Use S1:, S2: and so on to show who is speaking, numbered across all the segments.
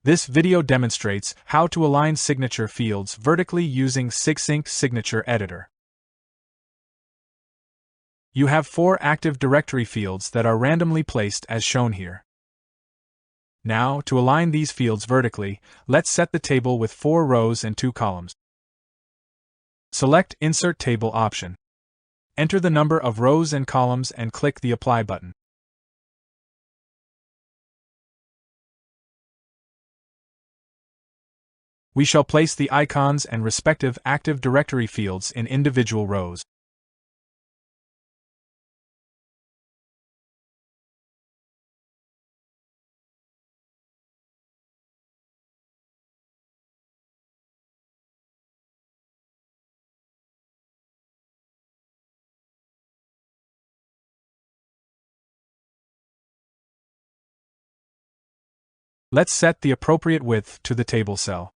S1: This video demonstrates how to align signature fields vertically using Sigsync Signature Editor. You have 4 active directory fields that are randomly placed as shown here. Now, to align these fields vertically, let's set the table with 4 rows and 2 columns. Select Insert Table option. Enter the number of rows and columns and click the Apply button. We shall place the icons and respective active directory fields in individual rows. Let's set the appropriate width to the table cell.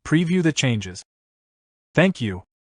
S1: Preview the changes. Thank you.